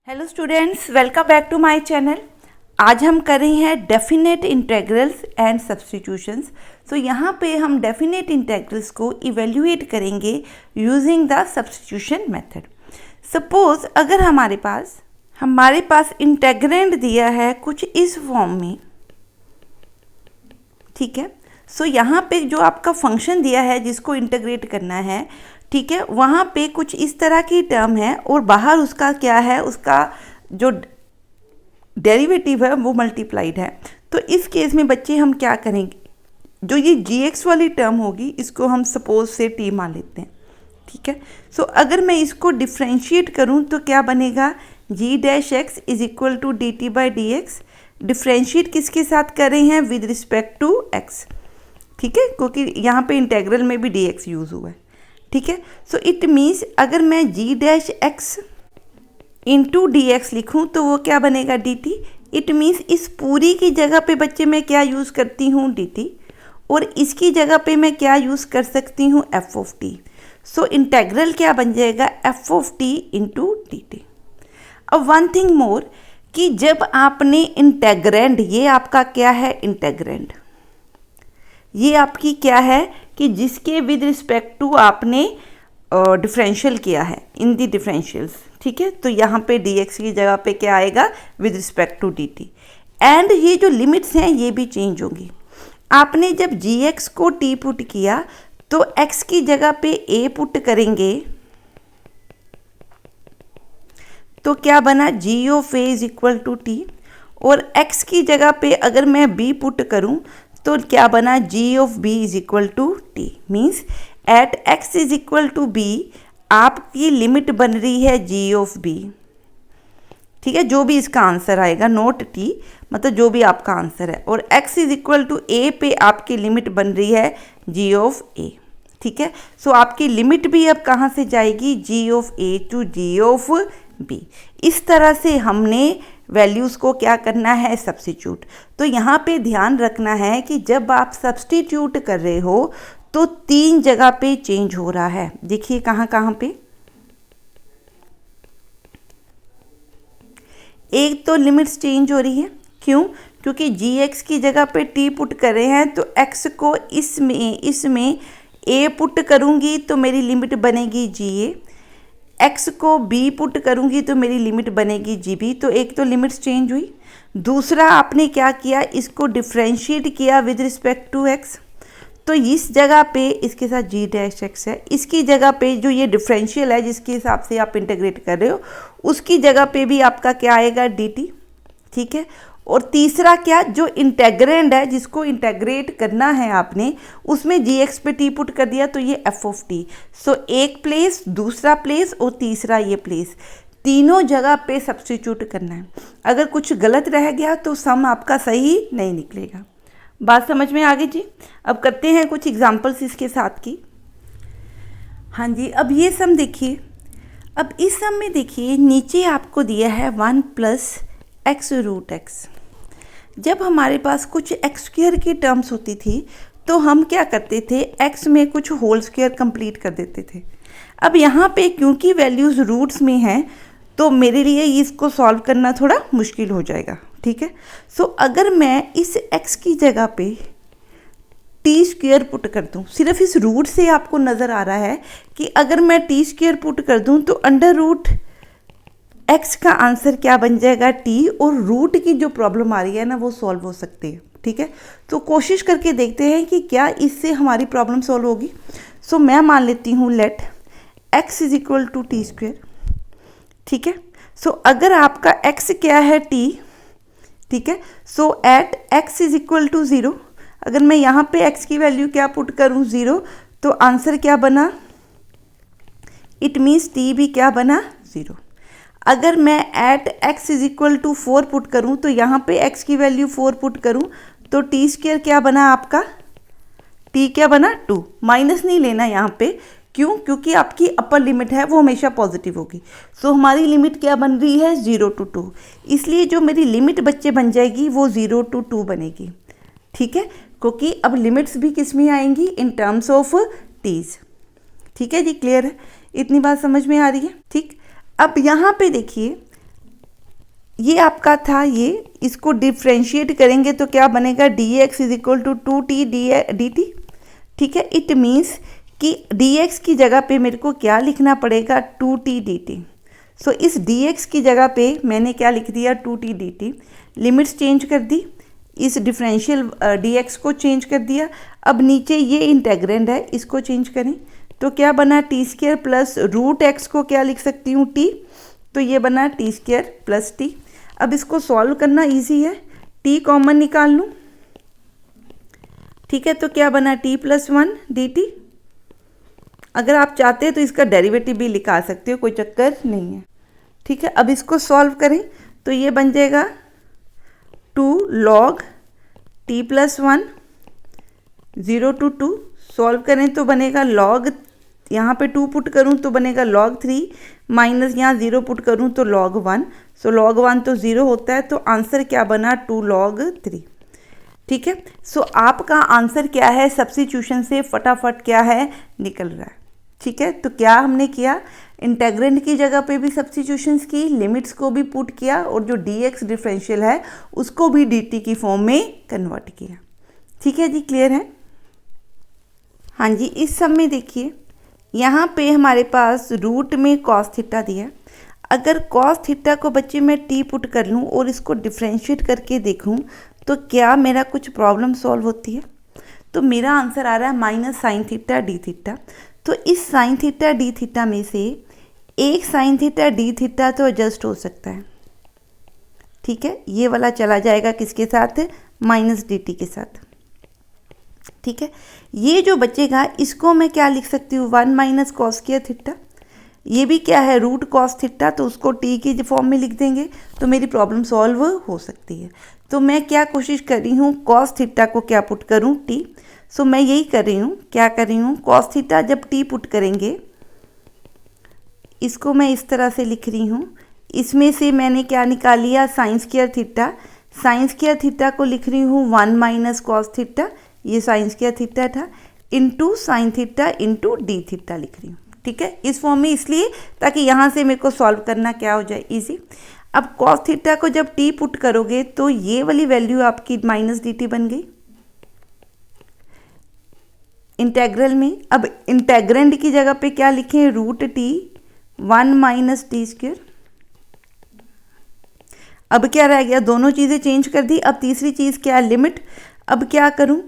Hello students, welcome back to my channel. आज हम कर रहे हैं definite integrals and substitutions. So यहाँ पे हम डेफिनेट इंटेग्रल्स को इवेल्युएट करेंगे using the substitution method. Suppose अगर हमारे पास इंटेग्रेंड दिया है कुछ इस फॉर्म में, ठीक है। सो यहाँ पे जो आपका फंक्शन दिया है जिसको इंटीग्रेट करना है, ठीक है, वहाँ पे कुछ इस तरह की टर्म है और बाहर उसका क्या है, उसका जो डेरिवेटिव है वो मल्टीप्लाइड है। तो इस केस में बच्चे हम क्या करेंगे, जो ये gx वाली टर्म होगी इसको हम सपोज से t मान लेते हैं, ठीक है। सो अगर मैं इसको डिफ्रेंशिएट करूँ तो क्या बनेगा, g dash x is equal to d t by d x. Differentiate किसके साथ कर रहे हैं, विद रिस्पेक्ट टू x, ठीक है, क्योंकि यहाँ पे इंटेग्रल में भी dx यूज़ हुआ है, ठीक है। सो इट मीन्स अगर मैं g dash x into D x लिखूँ तो वो क्या बनेगा, dt। इट मीन्स इस पूरी की जगह पे बच्चे मैं क्या यूज़ करती हूँ, dt, और इसकी जगह पे मैं क्या यूज़ कर सकती हूँ, f of t। So integral क्या बन जाएगा, f of t into dt। अब वन थिंग मोर कि जब आपने इंटेग्रेंड, ये आपका क्या है, इंटेग्रेंड, ये आपकी क्या है कि जिसके विद रिस्पेक्ट टू आपने डिफरेंशियल किया है इन दी डिफरेंशियल्स, ठीक है। तो यहाँ पे dx की जगह पे क्या आएगा, with respect to dt। And ये जो लिमिट्स हैं ये भी चेंज होंगी। आपने जब gx को t पुट किया तो x की जगह पे a पुट करेंगे तो क्या बना, g of a is equal to t, और x की जगह पे अगर मैं b पुट करूं तो क्या बना, g of b is equal to t। Means at x is equal to b आपकी लिमिट बन रही है g ऑफ b, ठीक है, जो भी इसका आंसर आएगा, नोट t, मतलब जो भी आपका आंसर है, और x is equal to a पे आपकी लिमिट बन रही है g ऑफ a, ठीक है। सो आपकी लिमिट भी अब कहाँ से जाएगी, g of a to g of b। इस तरह से हमने वैल्यूज़ को क्या करना है, सब्स्टिट्यूट। तो यहाँ पे ध्यान रखना है कि जब आप सब्स्टिट्यूट कर रहे हो तो 3 जगह पे चेंज हो रहा है। देखिए कहाँ कहाँ पे, एक तो लिमिट्स चेंज हो रही है, क्यों, क्योंकि gx की जगह पे t पुट कर रहे हैं तो x को इसमें a पुट करूँगी तो मेरी लिमिट बनेगी ga, x को b पुट करूँगी तो मेरी लिमिट बनेगी gb। तो एक तो लिमिट्स चेंज हुई, दूसरा आपने क्या किया, इसको डिफ्रेंशिएट किया विद रिस्पेक्ट टू x। तो इस जगह पे इसके साथ g डैश x है, इसकी जगह पे जो ये डिफरेंशियल है जिसके हिसाब से आप इंटीग्रेट कर रहे हो उसकी जगह पे भी आपका क्या आएगा, dt, ठीक है। और तीसरा क्या, जो इंटेग्रेंड है जिसको इंटेग्रेट करना है आपने, उसमें gx पे t पुट कर दिया तो ये f ऑफ t। सो एक प्लेस, दूसरा प्लेस और तीसरा ये प्लेस, तीनों जगह पे सब्स्टिट्यूट करना है। अगर कुछ गलत रह गया तो सम आपका सही नहीं निकलेगा। बात समझ में आ गई जी। अब करते हैं कुछ एग्जांपल्स इसके साथ की। हाँ जी, अब ये सम देखिए। अब इस सम में देखिए नीचे आपको दिया है 1 प्लस एक्स रूट एक्स। जब हमारे पास कुछ एक्स स्क्वायर की टर्म्स होती थी तो हम क्या करते थे, एक्स में कुछ होल स्क्वायर कंप्लीट कर देते थे। अब यहाँ पे क्योंकि वैल्यूज़ रूट्स में हैं तो मेरे लिए इसको सॉल्व करना थोड़ा मुश्किल हो जाएगा, ठीक है। सो अगर मैं इस x की जगह पे टी स्क्वायर पुट कर दूँ, सिर्फ इस रूट से आपको नज़र आ रहा है कि अगर मैं टी स्क्वायर पुट कर दूँ तो अंडर रूट x का आंसर क्या बन जाएगा, t, और रूट की जो प्रॉब्लम आ रही है ना वो सॉल्व हो सकती है, ठीक है। तो कोशिश करके देखते हैं कि क्या इससे हमारी प्रॉब्लम सॉल्व होगी। सो मैं मान लेती हूँ let x is equal to t square, ठीक है। सो अगर आपका x क्या है, t, ठीक है। So at x is equal to 0, अगर मैं यहाँ पे x की वैल्यू क्या पुट करूँ, 0, तो आंसर क्या बना, इट मीन्स t भी क्या बना, 0। अगर मैं at x is equal to 4 put करूँ तो यहाँ पे x की वैल्यू 4 पुट करूँ तो टी स्क्वायर क्या बना आपका, t क्या बना, 2। माइनस नहीं लेना यहाँ पे, क्यों, क्योंकि आपकी अपर लिमिट है वो हमेशा पॉजिटिव होगी। सो हमारी लिमिट क्या बन रही है, 0 to 2, इसलिए जो मेरी लिमिट बच्चे बन जाएगी वो 0 to 2 बनेगी, ठीक है, क्योंकि अब लिमिट्स भी किस में आएंगी, इन टर्म्स ऑफ टीज, ठीक है जी। क्लियर है, इतनी बात समझ में आ रही है, ठीक। अब यहाँ पे देखिए ये आपका था, ये इसको डिफ्रेंशिएट करेंगे तो क्या बनेगा, dx is equal to 2t dt। ठीक है, इट मीन्स कि dx की जगह पे मेरे को क्या लिखना पड़ेगा, 2t dt। सो इस dx की जगह पे मैंने क्या लिख दिया, 2t dt। लिमिट्स चेंज कर दी, इस डिफरेंशियल dx को चेंज कर दिया। अब नीचे ये इंटेग्रेंड है, इसको चेंज करें तो क्या बना, t square plus root x को क्या लिख सकती हूँ, t। तो ये बना टी स्क्वायर प्लस टी। अब इसको सॉल्व करना इजी है, t कॉमन निकाल लूँ। ठीक है, तो क्या बना, t प्लस 1 dt। अगर आप चाहते हैं तो इसका डेरिवेटिव भी लिखा सकते हो, कोई चक्कर नहीं है। ठीक है, अब इसको सॉल्व करें तो ये बन जाएगा 2 log t plus 1, 0 to 2। Solve करें तो बनेगा log, यहाँ पे 2 पुट करूँ तो बनेगा log 3, माइनस यहाँ 0 पुट करूँ तो log 1। सो log 1 तो 0 होता है, तो आंसर क्या बना, 2 log 3। ठीक है, सो आपका आंसर क्या है, सब्स्टिट्यूशन से फटाफट क्या है, निकल रहा है। ठीक है, तो क्या हमने किया, इंटेग्रेंड की जगह पे भी सब्स्टिट्यूशंस की, लिमिट्स को भी पुट किया, और जो dx डिफरेंशियल है उसको भी dt की फॉर्म में कन्वर्ट किया। ठीक है जी, क्लियर है। हाँ जी, इस सब में देखिए यहाँ पे हमारे पास रूट में कॉस थीटा दिया। अगर कॉस थीटा को बच्चे मैं t पुट कर लूँ और इसको डिफ्रेंशिएट करके देखूँ तो क्या मेरा कुछ प्रॉब्लम सॉल्व होती है। तो मेरा आंसर आ रहा है minus sine theta d theta. तो इस साइन थीटा डी थीटा में से एक साइन थीटा डी थीटा तो एडजस्ट हो सकता है। ठीक है, ये वाला चला जाएगा किसके साथ, माइनस डी टी के साथ। ठीक है, ये जो बचेगा इसको मैं क्या लिख सकती हूँ, 1 माइनस कॉस स्क्वायर थीटा। ये भी क्या है, रूट कॉस थीटा, तो उसको टी की फॉर्म में लिख देंगे तो मेरी प्रॉब्लम सॉल्व हो सकती है। तो मैं क्या कोशिश कर रही हूँ, कॉस थीटा को क्या पुट करूँ, टी। सो मैं यही कर रही हूँ, क्या कर रही हूँ, कॉस थीटा जब टी पुट करेंगे, इसको मैं इस तरह से लिख रही हूँ। इसमें से मैंने क्या निकाल लिया, sign square theta. Sign square theta को लिख रही हूँ 1 माइनस कॉस थीटा, ये साइन स्क्वायर थीटा था, into sine theta into D theta लिख रही हूँ। ठीक है, इस फॉर्म में इसलिए ताकि यहाँ से मेरे को सॉल्व करना क्या हो जाए, इजी। अब कॉस थीटा को जब टी पुट करोगे तो ये वाली वैल्यू आपकी माइनस डी टी बन गई इंटेग्रल में। अब इंटेग्रेंड की जगह पे क्या लिखें, root t 1 minus t square. अब क्या रह गया, दोनों चीज़ें चेंज कर दी। अब तीसरी चीज़ क्या है, लिमिट। अब क्या करूं,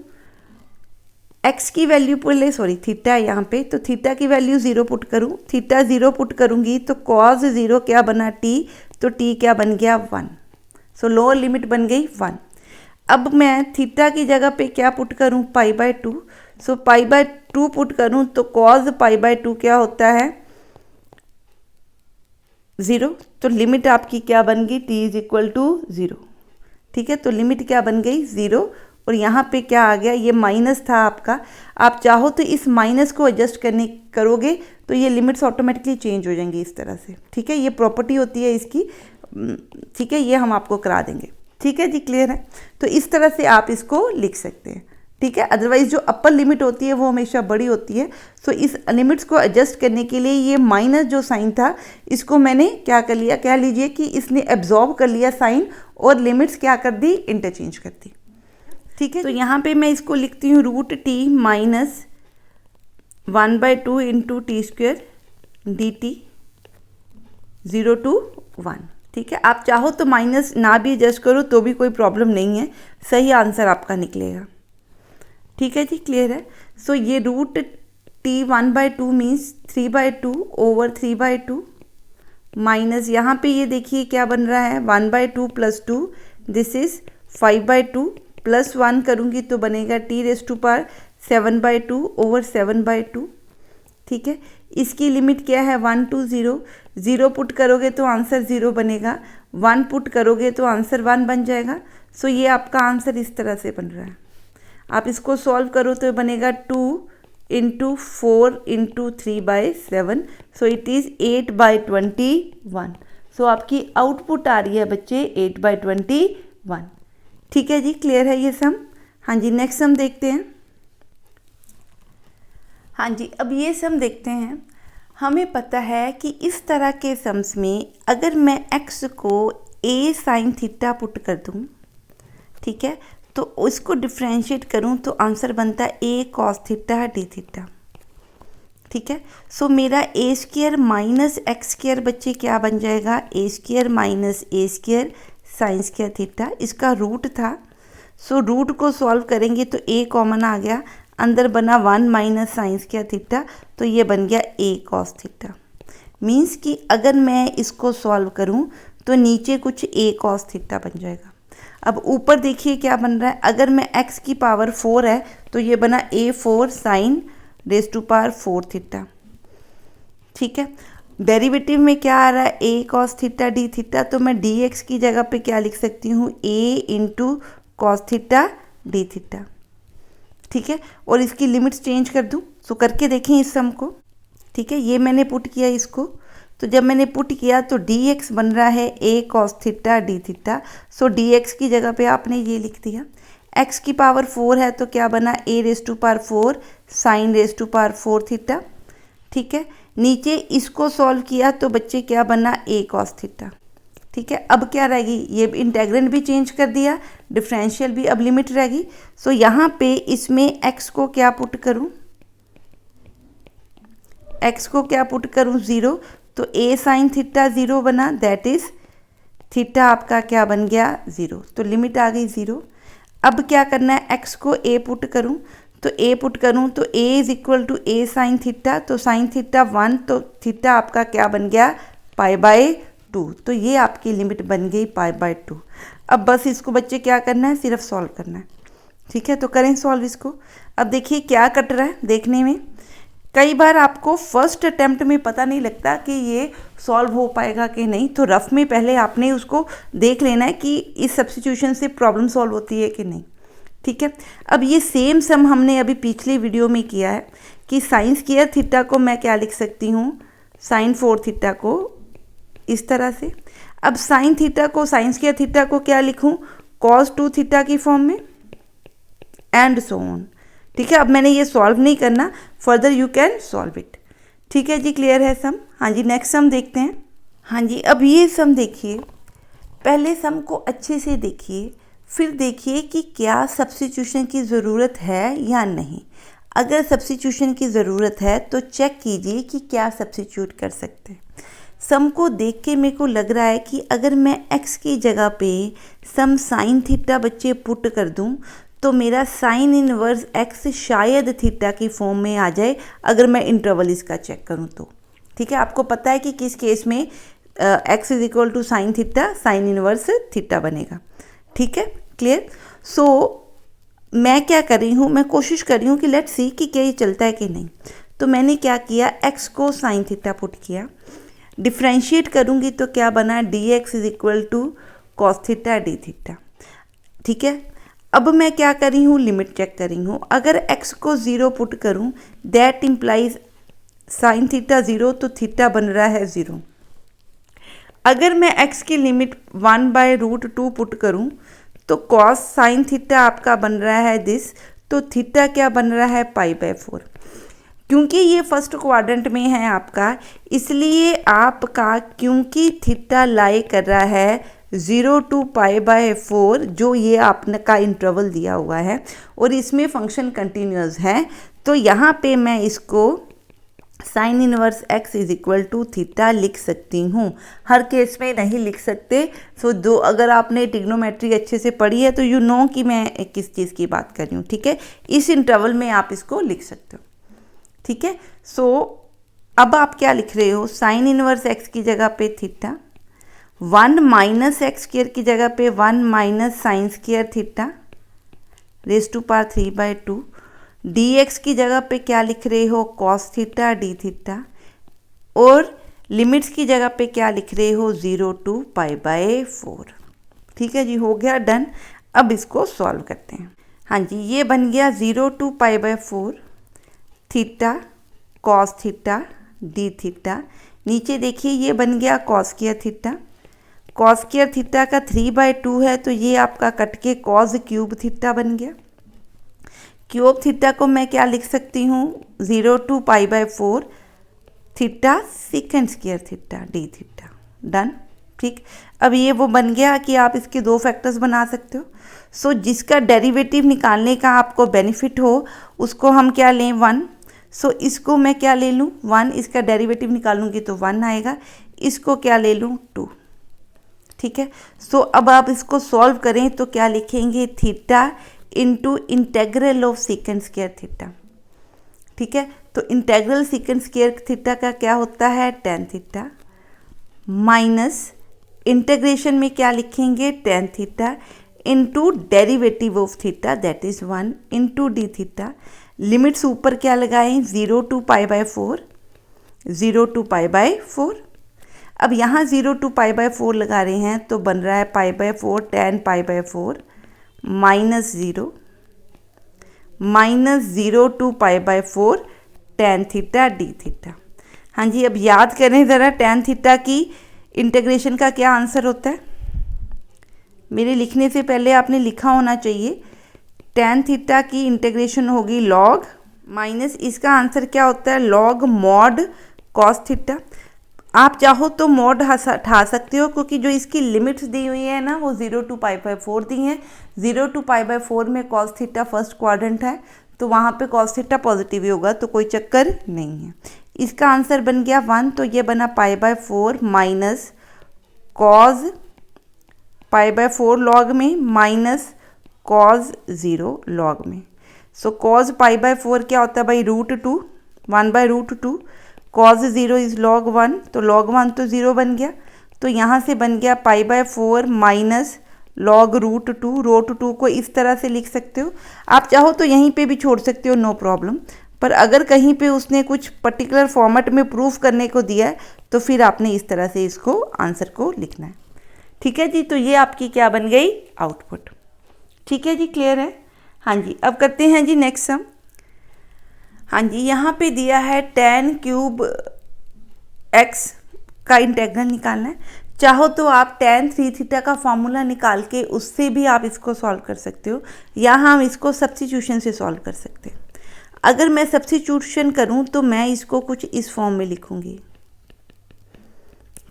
x की वैल्यू पहले, सॉरी थीटा है यहाँ पे, तो थीटा की वैल्यू 0 पुट करूं। थीटा 0 पुट करूंगी तो cos 0 क्या बना, t, तो t क्या बन गया, 1। सो लोअर लिमिट बन गई 1। अब मैं थीटा की जगह पे क्या पुट करूं, π/2। सो π/2 पुट करूं तो cos π/2 क्या होता है, 0। तो लिमिट आपकी क्या बन गई, t इज इक्वल टू 0। ठीक है, तो लिमिट क्या बन गई, 0। और यहाँ पे क्या आ गया, ये माइनस था आपका। आप चाहो तो इस माइनस को एडजस्ट करोगे तो ये लिमिट्स ऑटोमेटिकली चेंज हो जाएंगी इस तरह से। ठीक है, ये प्रॉपर्टी होती है इसकी। ठीक है, ये हम आपको करा देंगे। ठीक है जी, क्लियर है। तो इस तरह से आप इसको लिख सकते हैं। ठीक है, अदरवाइज जो अपर लिमिट होती है वो हमेशा बड़ी होती है। सो इस लिमिट्स को एडजस्ट करने के लिए ये माइनस जो साइन था इसको मैंने क्या कर लिया, कह लीजिए कि इसने एब्जॉर्ब कर लिया साइन, और लिमिट्स क्या कर दी, इंटरचेंज कर दी। ठीक है, तो यहाँ पे मैं इसको लिखती हूँ root t minus 1/2 into t square d t 0 to 1। ठीक है, आप चाहो तो माइनस ना भी एडजस्ट करो तो भी कोई प्रॉब्लम नहीं है, सही आंसर आपका निकलेगा। ठीक है जी, क्लियर है। सो ये root t 1/2 means 3/2 over 3/2 minus यहाँ पे ये देखिए क्या बन रहा है, 1/2 प्लस 2, दिस इज 5/2 प्लस 1 करूँगी तो बनेगा t⁻⁷ 7/2 ओवर 7/2। ठीक है, इसकी लिमिट क्या है, 1 to 0। 0 पुट करोगे तो आंसर 0 बनेगा, 1 पुट करोगे तो आंसर 1 बन जाएगा। सो ये आपका आंसर इस तरह से बन रहा है। आप इसको सॉल्व करो तो बनेगा 2 into 4 into 3/7। So it is 8/21। सो आपकी आउटपुट आ रही है बच्चे 8/21। ठीक है जी, क्लियर है ये सम। हाँ जी, नेक्स्ट सम देखते हैं। हाँ जी, अब ये सम देखते हैं। हमें पता है कि इस तरह के सम्स में अगर मैं x को ए साइन थीटा पुट कर दूँ, ठीक है, तो उसको डिफ्रेंशिएट करूँ तो आंसर बनता है a cos theta d theta, ठीक है। सो मेरा a square minus x square बच्चे क्या बन जाएगा, a square minus a square sine square theta, इसका रूट था। सो रूट को सॉल्व करेंगे तो ए कॉमन आ गया, अंदर बना 1 माइनस साइन स्क्वायर थीटा, तो ये बन गया ए कॉस थीटा। मीन्स कि अगर मैं इसको सॉल्व करूं तो नीचे कुछ ए कॉस थीटा बन जाएगा। अब ऊपर देखिए क्या बन रहा है, अगर मैं x की पावर 4 है तो ये बना a 4 sine raise to power 4 theta, ठीक है। डेरिवेटिव में क्या आ रहा है, a cos theta d theta, तो मैं डी एक्स की जगह पे क्या लिख सकती हूँ, A into cos theta d theta, ठीक है। और इसकी लिमिट्स चेंज कर दूँ, सो करके देखें इस सम को, ठीक है। ये मैंने पुट किया इसको, तो जब मैंने पुट किया तो डी एक्स बन रहा है a cos theta d theta, so D x की जगह पे आपने ये लिख दिया। x की पावर 4 है तो क्या बना, A raise to power 4 sine raise to power 4 theta, ठीक है। नीचे इसको सॉल्व किया तो बच्चे क्या बना, ए कॉस थीटा, ठीक है। अब क्या रहेगी, ये इंटेग्रेंड भी चेंज कर दिया, डिफरेंशियल भी, अब लिमिट रहेगी। सो यहाँ पे इसमें x को क्या पुट करूँ, x को क्या पुट करूँ 0, तो a साइन थीटा 0 बना, दैट इज थीटा आपका क्या बन गया 0, तो लिमिट आ गई 0। अब क्या करना है, x को a पुट करूँ, तो a पुट करूँ तो a is equal to a sine theta, तो साइन थीटा 1, तो थीटा आपका क्या बन गया पाई बाय 2, तो ये आपकी लिमिट बन गई पाई बाय 2। अब बस इसको बच्चे क्या करना है, सिर्फ सॉल्व करना है, ठीक है। तो करें सॉल्व इसको। अब देखिए क्या कट रहा है, देखने में कई बार आपको फर्स्ट अटेम्प्ट में पता नहीं लगता कि ये सॉल्व हो पाएगा कि नहीं, तो रफ में पहले आपने उसको देख लेना है कि इस सब्स्टिट्यूशन से प्रॉब्लम सॉल्व होती है कि नहीं, ठीक है। अब ये सेम सम हमने अभी पिछले वीडियो में किया है कि साइन स्क्वायर थीटा को मैं क्या लिख सकती हूँ, साइन 4 थीटा को इस तरह से। अब साइन थीटा को, साइन स्क्वायर थीटा को क्या लिखूँ, कॉस 2 थीटा की फॉर्म में, एंड सो ऑन, ठीक है। अब मैंने ये सॉल्व नहीं करना, further you can solve it, ठीक है जी। क्लियर है सम, हाँ जी। नेक्स्ट सम देखते हैं। हाँ जी, अब ये सम देखिए, पहले सम को अच्छे से देखिए, फिर देखिए कि क्या सब्स्टिट्यूशन की ज़रूरत है या नहीं। अगर सब्स्टिट्यूशन की ज़रूरत है तो चेक कीजिए कि क्या सब्स्टिट्यूट कर सकते हैं। सम को देख के मेरे को लग रहा है कि अगर मैं x की जगह पे सम साइन थीटा बच्चे पुट कर दूं तो मेरा साइन इनवर्स x शायद थीटा की फॉर्म में आ जाए, अगर मैं इंटरवल इसका चेक करूं तो, ठीक है। आपको पता है कि किस केस में x is equal to sine theta, sine inverse theta बनेगा, ठीक है। क्लियर। सो मैं क्या कर रही हूँ, मैं कोशिश कर रही हूँ कि लेट्स सी कि क्या ये चलता है कि नहीं। तो मैंने क्या किया, x को साइन थीटा पुट किया, डिफ्रेंशिएट करूँगी तो क्या बना, d x is equal to cos theta d theta, ठीक है। अब मैं क्या कर रही हूँ, लिमिट चेक कर रही हूँ। अगर x को 0 पुट करूँ दैट इम्प्लाइज साइन थीटा 0, तो थीटा बन रहा है 0। अगर मैं x की लिमिट 1/√2 पुट करूँ तो कॉस साइन थीटा आपका बन रहा है दिस, तो थीटा क्या बन रहा है π/4। क्योंकि ये फर्स्ट क्वाड्रेंट में है आपका, इसलिए आपका क्योंकि थीटा लाई कर रहा है 0 to π/4, जो ये आपने का इंटरवल दिया हुआ है और इसमें फंक्शन कंटिन्यूअस है, तो यहाँ पे मैं इसको sine inverse x is equal to theta लिख सकती हूँ। हर केस में नहीं लिख सकते। सो दो, अगर आपने ट्रिग्नोमेट्री अच्छे से पढ़ी है तो यू नो कि मैं किस चीज़ की बात कर रही हूँ, ठीक है। इस इंटरवल में आप इसको लिख सकते हो, ठीक है। सो अब आप क्या लिख रहे हो, साइन इनवर्स x की जगह पे थीटा, 1 माइनस एक्स स्क्वायर की जगह पे 1 minus sine square theta raise to power 3/2, d x की जगह पे क्या लिख रहे हो, कॉस थीटा डी थीटा, और लिमिट्स की जगह पे क्या लिख रहे हो, 0 to π/4, ठीक है जी। हो गया डन। अब इसको सॉल्व करते हैं। हाँ जी, ये बन गया 0 to π/4 theta cos theta d theta. नीचे देखिए ये बन गया cos square theta, cos square theta का 3/2 है, तो ये आपका कट के कॉस क्यूब थीटा बन गया। क्यूब थीटा को मैं क्या लिख सकती हूँ, 0 to π/4 theta second square theta d theta. Done, ठीक। अब ये वो बन गया कि आप इसके 2 फैक्टर्स बना सकते हो। सो जिसका डेरिवेटिव निकालने का आपको बेनिफिट हो उसको हम क्या लें, 1। सो इसको मैं क्या ले लूँ, 1, इसका डेरिवेटिव निकालूंगी तो 1 आएगा। इसको क्या ले लूँ, 2, ठीक है। सो अब आप इसको सॉल्व करें तो क्या लिखेंगे, theta into integral of second square theta, ठीक है। तो इंटेग्रल सेकंड स्क्वायर थीटा का क्या होता है, tan थीटा, माइनस इंटीग्रेशन में क्या लिखेंगे, tan theta into derivative of theta that is 1 into D theta. Limits ऊपर क्या लगाएं, 0 to π/4, 0 to π/4। अब यहाँ 0 to π/4 लगा रहे हैं तो बन रहा है π/4 tan π/4 -0 to π/4 tan theta d theta. हाँ जी, अब याद करें ज़रा tan थीटा की इंटीग्रेशन का क्या आंसर होता है। मेरे लिखने से पहले आपने लिखा होना चाहिए, tan थीटा की इंटीग्रेशन होगी log माइनस इसका आंसर क्या होता है, log mod cos थीटा। आप चाहो तो मॉड हटा सकते हो क्योंकि जो इसकी लिमिट्स दी हुई है ना वो 0 to π/4 दी हैं। 0 to π/4 में cos थीटा फर्स्ट क्वाड्रेंट है तो वहाँ पे cos थीटा पॉजिटिव ही होगा, तो कोई चक्कर नहीं है। इसका आंसर बन गया 1, तो ये बना π/4 माइनस cos π/4 लॉग में माइनस cos 0 लॉग में। सो cos π/4 क्या होता है भाई, √2, 1/√2। cos 0 इज़ log 1, तो log 1 तो 0 बन गया, तो यहाँ से बन गया π/4 माइनस log √2 को इस तरह से लिख सकते हो। आप चाहो तो यहीं पे भी छोड़ सकते हो, नो प्रॉब्लम। पर अगर कहीं पे उसने कुछ पर्टिकुलर फॉर्मेट में प्रूफ करने को दिया है तो फिर आपने इस तरह से इसको आंसर को लिखना है, ठीक है जी। तो ये आपकी क्या बन गई, आउटपुट, ठीक है जी, क्लियर है। हाँ जी, अब करते हैं जी नेक्स्ट सम। हाँ जी, यहाँ पे दिया है tan³ x का इंटेग्रल निकालना है। चाहो तो आप tan 3 थीटा का फॉर्मूला निकाल के उससे भी आप इसको सॉल्व कर सकते हो, या हम इसको सब्स्टिट्यूशन से सॉल्व कर सकते हैं। अगर मैं सब्स्टिट्यूशन करूँ तो मैं इसको कुछ इस फॉर्म में लिखूँगी,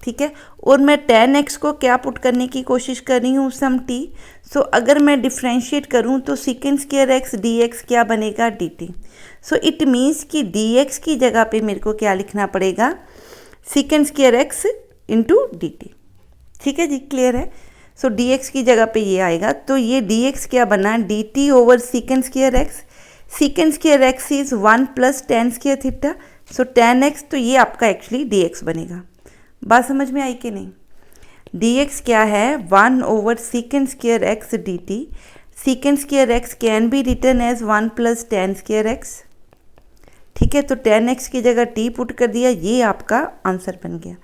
ठीक है। और मैं tan x को क्या पुट करने की कोशिश कर रही हूँ, सम t। सो अगर मैं डिफ्रेंशिएट करूँ तो सेकंड स्क्वायर x dx क्या बनेगा, dt। सो इट मीन्स कि dx की जगह पे मेरे को क्या लिखना पड़ेगा, second square x into dt, ठीक है जी, क्लियर है। सो dx की जगह पे ये आएगा, तो ये dx क्या बना, dt over second square x। Second square x is 1 plus tan square theta, so tan x, तो ये आपका एक्चुअली dx बनेगा। बात समझ में आई कि नहीं। dx क्या है, 1 over second square x dt। Second square x can be written as 1 plus tan square x, ठीक है। तो tan x की जगह t पुट कर दिया, ये आपका आंसर बन गया।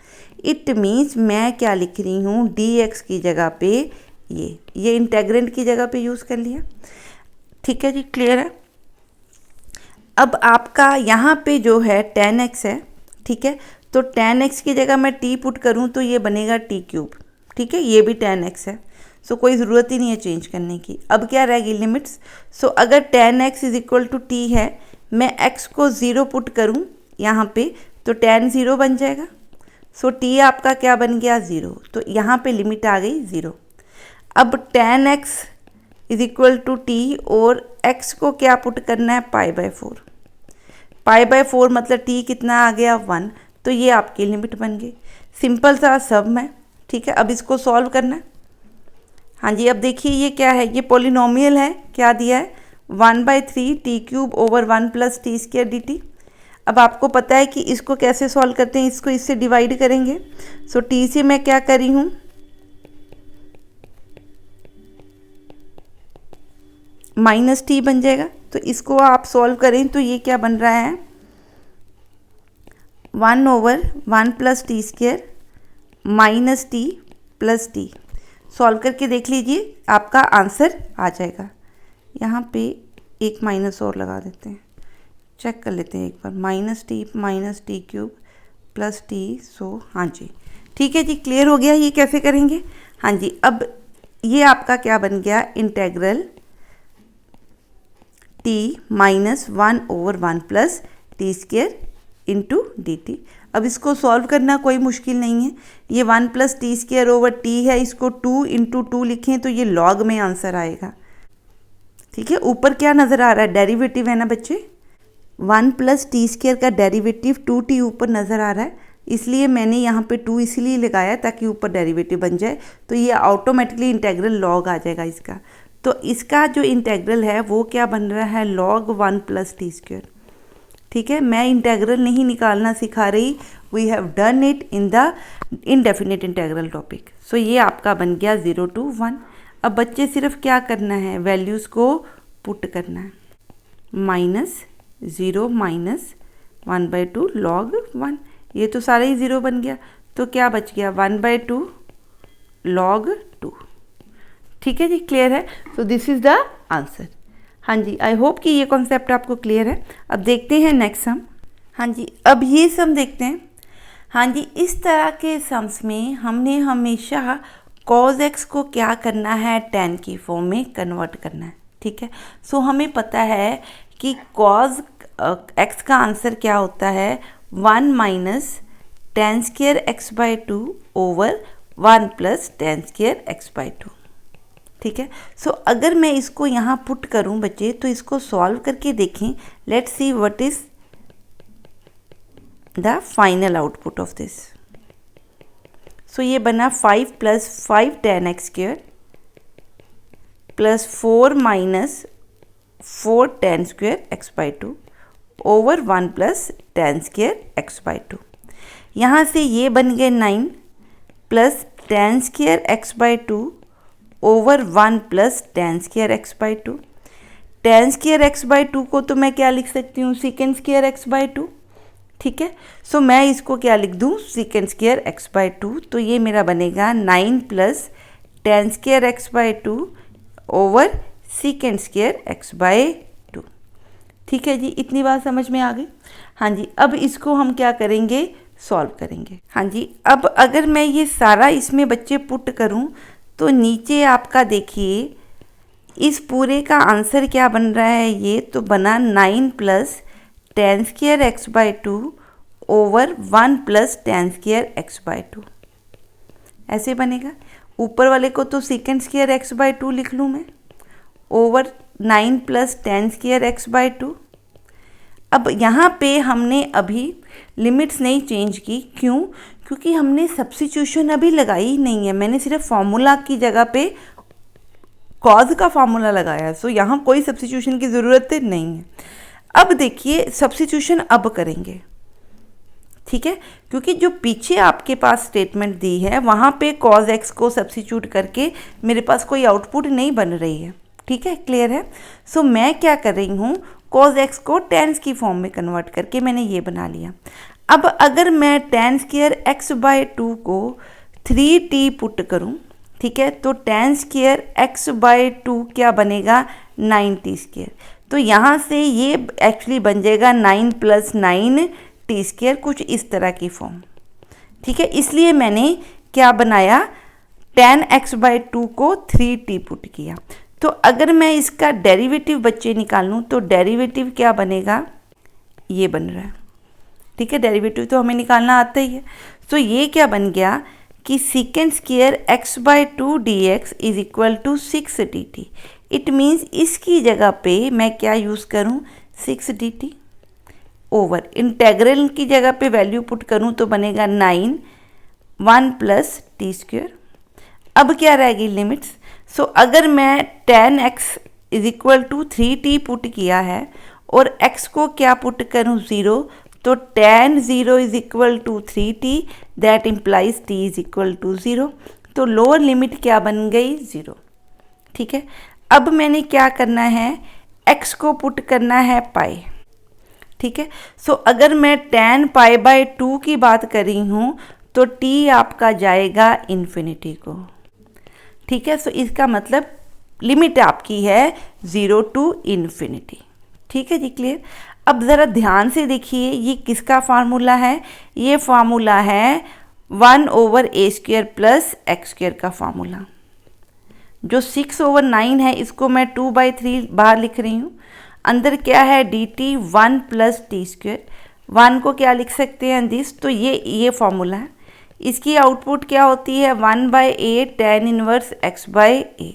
इट मीन्स मैं क्या लिख रही हूँ, dx की जगह पे ये इंटेग्रेंट की जगह पे यूज़ कर लिया, ठीक है जी, क्लियर है। अब आपका यहाँ पे जो है tan x है, ठीक है, तो tan x की जगह मैं t पुट करूँ तो ये बनेगा t³, ठीक है। ये भी tan x है, सो कोई ज़रूरत ही नहीं है चेंज करने की। अब क्या रहेगी, लिमिट्स। सो अगर tan x is equal to t है, मैं x को 0 पुट करूँ यहाँ पे तो tan 0 बन जाएगा। सो t आपका क्या बन गया, 0, तो यहाँ पे लिमिट आ गई 0। अब tan x is equal to t और x को क्या पुट करना है, π/4। π/4 मतलब t कितना आ गया, 1, तो ये आपकी लिमिट बन गई। सिंपल सा सम है, ठीक है। अब इसको सॉल्व करना है। हाँ जी, अब देखिए ये क्या है, ये पॉलिनोमियल है, क्या दिया है, 1/3 t³ over 1 plus T square dt। अब आपको पता है कि इसको कैसे सॉल्व करते हैं, इसको इससे डिवाइड करेंगे। सो t से मैं क्या कर रही हूँ, माइनस t बन जाएगा। तो इसको आप सॉल्व करें तो ये क्या बन रहा है, 1 over 1 plus T square minus t plus t। Solve करके देख लीजिए, आपका आंसर आ जाएगा। यहाँ पे एक माइनस और लगा देते हैं, चेक कर लेते हैं एक बार, माइनस t³ प्लस t। सो हाँ जी, ठीक है जी, क्लियर हो गया। ये कैसे करेंगे, हाँ जी। अब ये आपका क्या बन गया, integral t -1 over 1 plus T square into dt। अब इसको सॉल्व करना कोई मुश्किल नहीं है। ये 1 plus T square over T है, इसको 2 इंटू 2 लिखें तो ये लॉग में आंसर आएगा। ठीक है, ऊपर क्या नज़र आ रहा है, डेरिवेटिव है ना बच्चे। 1 प्लस टी स्क्वायर का डेरिवेटिव 2t ऊपर नज़र आ रहा है, इसलिए मैंने यहाँ पे 2 इसलिए लगाया ताकि ऊपर डेरिवेटिव बन जाए, तो ये ऑटोमेटिकली इंटेग्रल लॉग आ जाएगा इसका। तो इसका जो इंटेग्रल है वो क्या बन रहा है, लॉग 1 प्लस टी स्क्वायर। ठीक है, मैं इंटेग्रल नहीं निकालना सिखा रही, we have done it in the indefinite integral topic. So ये आपका बन गया 0 to 1। अब बच्चे सिर्फ क्या करना है, वैल्यूज़ को पुट करना है। -0 माइनस 1/2 log 1, ये तो सारा ही 0 बन गया, तो क्या बच गया 1/2 log 2। ठीक है जी, क्लियर है। So this is the answer. हाँ जी, आई होप कि ये कॉन्सेप्ट आपको क्लियर है। अब देखते हैं नेक्स्ट सम। हाँ जी, अब ये सम देखते हैं। हाँ जी, इस तरह के सम्स में हमने हमेशा cos x को क्या करना है, tan की फॉर्म में कन्वर्ट करना है। ठीक है, सो हमें पता है कि cos x का आंसर क्या होता है, 1 minus tan square x/2 over 1 plus tan square x/2। ठीक है, सो अगर मैं इसको यहाँ पुट करूँ बच्चे, तो इसको सॉल्व करके देखें। Let's see what is the final output of this. So ये बना 5 plus 5 tan x square plus 4 minus 4 tan square x/2 over 1 plus tan square x/2। यहाँ से ये बन गए 9 plus tan square x/2 over 1 plus tan square x/2। tan square x/2 को तो मैं क्या लिख सकती हूँ, सेकेंड स्क्वायर x/2। ठीक है, सो मैं इसको क्या लिख दूँ, सेकेंड स्क्वायर x/2। तो ये मेरा बनेगा 9 plus tan square x/2 over second square x/2। ठीक है जी, इतनी बात समझ में आ गई। हाँ जी, अब इसको हम क्या करेंगे, सॉल्व करेंगे। हाँ जी, अब अगर मैं ये सारा इसमें बच्चे पुट करूँ तो नीचे आपका देखिए इस पूरे का आंसर क्या बन रहा है, ये तो बना 9 plus tan square x/2 over 1 plus tan square x/2। ऐसे बनेगा। ऊपर वाले को तो सेकेंड स्क्वायर x/2 लिख लूँ मैं, over 9 plus tan square x/2। अब यहाँ पे हमने अभी लिमिट्स नहीं चेंज की, क्यों, क्योंकि हमने सब्स्टिट्यूशन अभी लगाई ही नहीं है। मैंने सिर्फ फार्मूला की जगह पे कॉज का फार्मूला लगाया है, सो यहाँ कोई सब्स्टिट्यूशन की ज़रूरत नहीं है। अब देखिए सब्स्टिट्यूशन अब करेंगे। ठीक है, क्योंकि जो पीछे आपके पास स्टेटमेंट दी है वहाँ पे cos x को सब्स्टिट्यूट करके मेरे पास कोई आउटपुट नहीं बन रही है। ठीक है, क्लियर है। सो मैं क्या कर रही हूँ, cos x को tan की फॉर्म में कन्वर्ट करके मैंने ये बना लिया। अब अगर मैं tan स्क्वायर x/2 को 3t पुट करूँ, ठीक है, तो tan स्क्वायर x/2 क्या बनेगा, 9t स्क्वायर। तो यहाँ से ये एक्चुअली बन जाएगा 9 प्लस 9t स्क्वायर, कुछ इस तरह की फॉर्म। ठीक है, इसलिए मैंने क्या बनाया, tan x/2 को 3t पुट किया। तो अगर मैं इसका डेरिवेटिव बच्चे निकालूँ तो डेरिवेटिव क्या बनेगा, ये बन रहा है। ठीक है, डेरिवेटिव तो हमें निकालना आता ही है। तो ये क्या बन गया कि second square x/2 dx is equal to 6 dt। It means इसकी जगह पे मैं क्या यूज़ करूँ, 6 dt ओवर इंटेग्रल की जगह पे वैल्यू पुट करूँ तो बनेगा 9 1 प्लस टी स्क्वायर। अब क्या रहेगी, लिमिट्स। सो अगर मैं tan x is equal to 3t put किया है और x को क्या पुट करूँ, 0, तो tan 0 is equal to 3t, that implies t is equal to 0। तो लोअर लिमिट क्या बन गई, 0। ठीक है, अब मैंने क्या करना है, x को पुट करना है पाई। ठीक है, सो अगर मैं tan π/2 की बात कर रही हूँ तो t आपका जाएगा इन्फिनिटी को। ठीक है, सो इसका मतलब लिमिट आपकी है 0 टू इन्फिनिटी। ठीक है जी, क्लियर। अब ज़रा ध्यान से देखिए ये किसका फार्मूला है, ये फार्मूला है 1/a² प्लस x² का फार्मूला। जो 6/9 है इसको मैं 2/3 बाहर लिख रही हूँ। अंदर क्या है, dt 1 प्लस टी स्क्वायर। 1 को क्या लिख सकते हैं दिस, तो ये फॉर्मूला है। इसकी आउटपुट क्या होती है 1/a tan inverse x by a।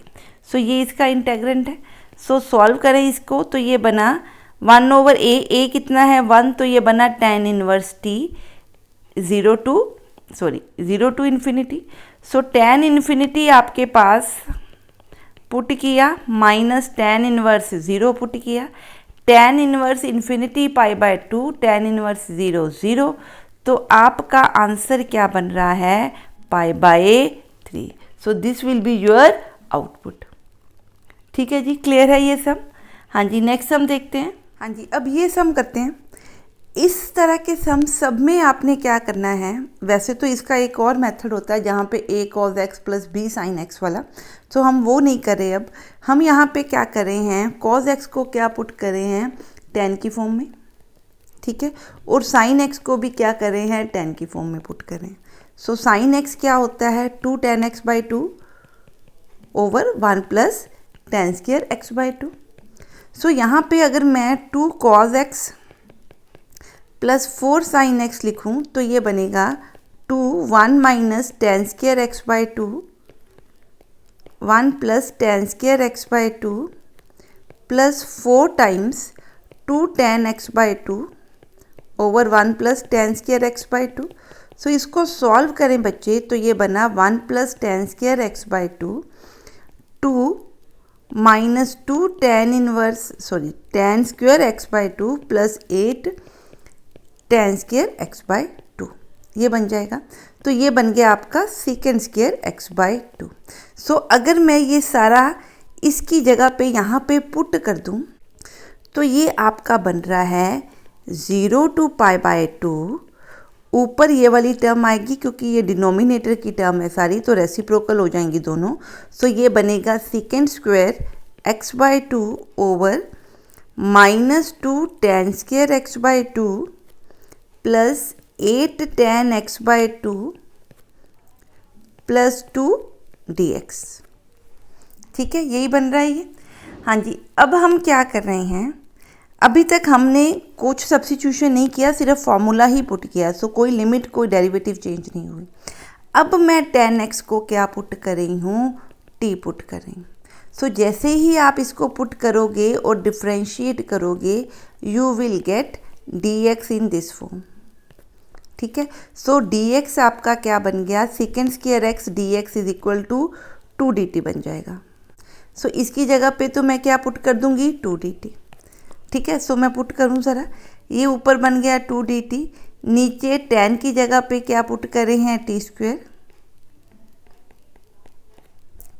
So ये इसका इंटेग्रेंट है। सो सॉल्व करें इसको तो ये बना 1/a कितना है 1, तो ये बना tan inverse t 0 to infinity. So tan infinity आपके पास पुट किया माइनस tan इनवर्स 0 पुट किया, tan inverse infinity π/2 tan inverse 0 0, तो आपका आंसर क्या बन रहा है π/3। So this will be your output. ठीक है जी, क्लियर है ये सम। हाँ जी, नेक्स्ट सम देखते हैं। हाँ जी, अब ये सम करते हैं। इस तरह के सम सब में आपने क्या करना है, वैसे तो इसका एक और मेथड होता है जहाँ पे a cos x plus b sin x वाला, तो हम वो नहीं कर रहे। अब हम यहाँ पे क्या कर रहे हैं, cos x को क्या पुट कर रहे हैं tan की फॉर्म में, ठीक है, और sin x को भी क्या कर रहे हैं tan की फॉर्म में पुट कर रहे हैं। सो sin x क्या होता है 2 tan x/2 over 1 plus tan square x/2। सो यहाँ पे अगर मैं 2 cos x plus 4 sin x लिखूं तो ये बनेगा 2 1 minus tan square x/2 1 plus tan square x/2 plus 4 times 2 tan x/2 over 1 plus tan square x/2। सो इसको सॉल्व करें बच्चे तो ये बना 1 plus tan square x/2 2 minus 2 tan square x/2 plus 8 tan square x/2, ये बन जाएगा। तो ये बन गया आपका सेकेंड स्क्वायर x/2। सो अगर मैं ये सारा इसकी जगह पे यहाँ पे पुट कर दूँ तो ये आपका बन रहा है 0 टू π/2। ऊपर ये वाली टर्म आएगी क्योंकि ये डिनोमिनेटर की टर्म है सारी, तो रेसिप्रोकल हो जाएंगी दोनों। सो ये बनेगा second square x/2 over minus 2 tan square x/2 plus 8 tan x/2 plus 2 dx। ठीक है, यही बन रहा है ये। हाँ जी, अब हम क्या कर रहे हैं, अभी तक हमने कुछ सब्स्टिट्यूशन नहीं किया, सिर्फ फॉर्मूला ही पुट किया। सो कोई लिमिट कोई डेरिवेटिव चेंज नहीं हुई। अब मैं tan x को क्या पुट कर रही हूँ, t पुट कर रही हूँ। सो जैसे ही आप इसको पुट करोगे और डिफ्रेंशिएट करोगे you will get dx in this form. ठीक है, सो dx आपका क्या बन गया, second square x dx is equal to 2 dt बन जाएगा। सो इसकी जगह पे तो मैं क्या पुट कर दूंगी 2 dt। ठीक है, सो मैं पुट करूं ज़रा, ये ऊपर बन गया 2 dt, नीचे tan की जगह पे क्या पुट कर रहे हैं t स्क्वायर।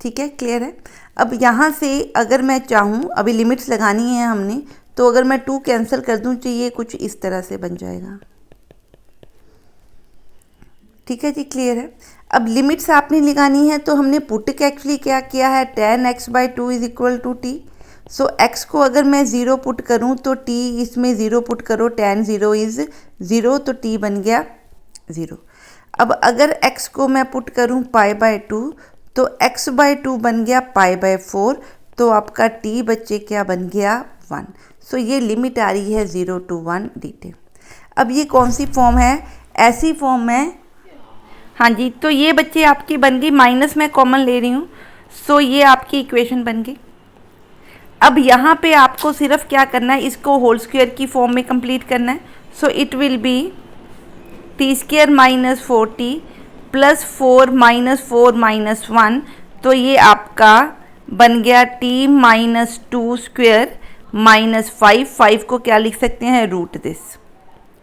ठीक है, क्लियर है। अब यहाँ से अगर मैं चाहूँ, अभी लिमिट्स लगानी है हमने, तो अगर मैं 2 कैंसिल कर दूँ तो ये कुछ इस तरह से बन जाएगा। ठीक है जी, क्लियर है। अब लिमिट्स आपने लगानी है तो हमने पुट के एक्चुअली क्या किया है, tan x/2 is equal to t। So x को अगर मैं 0 पुट करूं तो t इसमें 0 पुट करो, tan 0 इज 0, तो t बन गया 0। अब अगर x को मैं पुट करूं π/2 तो x/2 बन गया π/4, तो आपका t बच्चे क्या बन गया 1। सो ये लिमिट आ रही है 0 to 1 dt। अब ये कौन सी फॉर्म है, ऐसी फॉर्म है। हाँ जी, तो ये बच्चे आपकी बन गई, माइनस मैं कॉमन ले रही हूँ। सो ये आपकी इक्वेशन बन गई। अब यहाँ पे आपको सिर्फ क्या करना है, इसको होल स्क्वायर की फॉर्म में कंप्लीट करना है। So it will be t square minus 4t plus 4 minus 4 minus 1, तो ये आपका बन गया t माइनस 2 स्क्वायर माइनस 5 को क्या लिख सकते हैं रूट दिस।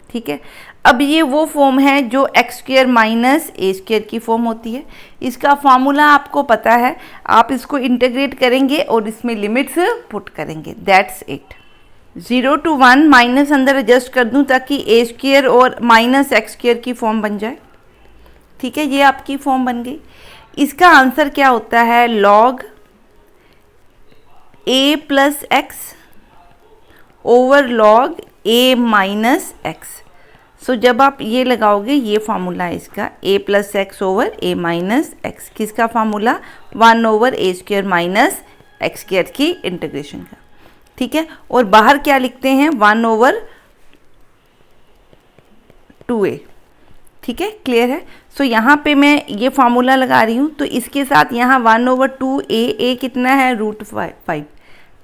ठीक है, अब ये वो फॉर्म है जो x square minus a square की फॉर्म होती है। इसका फार्मूला आपको पता है, आप इसको इंटीग्रेट करेंगे और इसमें लिमिट्स पुट करेंगे, दैट्स इट। 0 to 1 माइनस अंदर एडजस्ट कर दूं ताकि ए स्क्वायर और माइनस एक्स स्क्वायर की फॉर्म बन जाए। ठीक है, ये आपकी फॉर्म बन गई। इसका आंसर क्या होता है, लॉग ए प्लस एक्स ओवर लॉग ए माइनस एक्स। सो जब आप ये लगाओगे, ये फार्मूला है इसका, a plus x over A minus x. किसका फार्मूला, 1 ओवर ए स्क्वायर माइनस एक्स स्क्वायर की इंटीग्रेशन का। ठीक है, और बाहर क्या लिखते हैं, 1 ओवर 2a। ठीक है, क्लियर है। सो यहाँ पे मैं ये फार्मूला लगा रही हूँ, तो इसके साथ यहाँ 1/2a, a कितना है √5।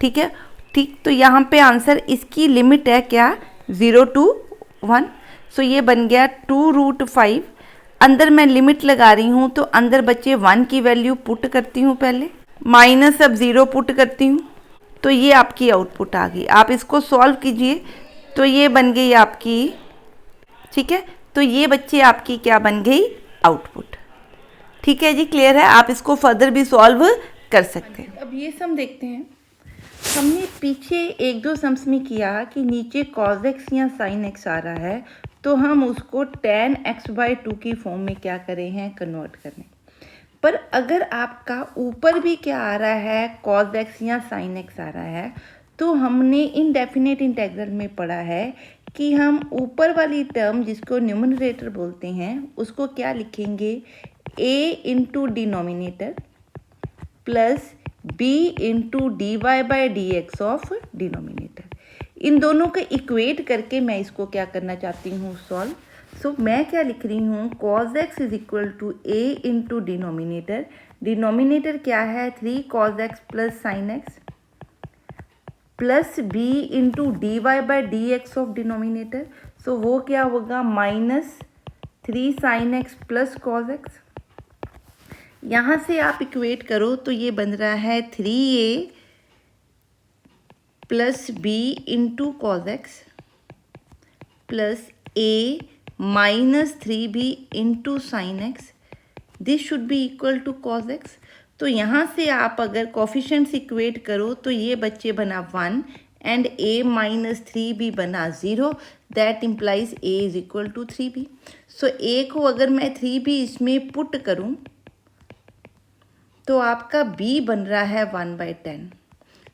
ठीक है, ठीक, तो यहाँ पे आंसर इसकी लिमिट है क्या 0 to 1। सो ये बन गया 2√5। अंदर मैं लिमिट लगा रही हूँ, तो अंदर बच्चे 1 की वैल्यू पुट करती हूँ पहले, माइनस अब 0 पुट करती हूँ, तो ये आपकी आउटपुट आ गई। आप इसको सॉल्व कीजिए तो ये बन गई आपकी, ठीक है, तो ये बच्चे आपकी क्या बन गई आउटपुट। ठीक है जी, क्लियर है। आप इसको फर्दर भी सॉल्व कर सकते हैं। अब ये सम देखते हैं। हमने पीछे 1-2 सम्स में किया कि नीचे cos x या sin x आ रहा है, तो हम उसको tan x/2 की फॉर्म में क्या करें हैं, कन्वर्ट करें। पर अगर आपका ऊपर भी क्या आ रहा है cos x या sin x आ रहा है, तो हमने इनडेफिनेट इंटीग्रल में पढ़ा है कि हम ऊपर वाली टर्म जिसको न्यूमरेटर बोलते हैं उसको क्या लिखेंगे, a into denominator plus b into dy/dx of denominator. इन दोनों को इक्वेट करके मैं इसको क्या करना चाहती हूँ, सॉल्व। सो मैं क्या लिख रही हूँ, cos x is equal to a into denominator, denominator क्या है 3 cos x plus sine x, plus b into dy/dx of denominator. So वो क्या होगा -3 sin x plus cos x। यहाँ से आप इक्वेट करो तो ये बन रहा है 3a plus b into cos x plus a minus 3b into sine x, this should be equal to cos x। तो यहाँ से आप अगर कोफिशिएंट्स इक्वेट करो तो ये बच्चे बना 1 एंड a माइनस 3b बना 0, that implies a is equal to 3b। So a को अगर मैं 3b इसमें पुट करूँ तो आपका b बन रहा है 1/10।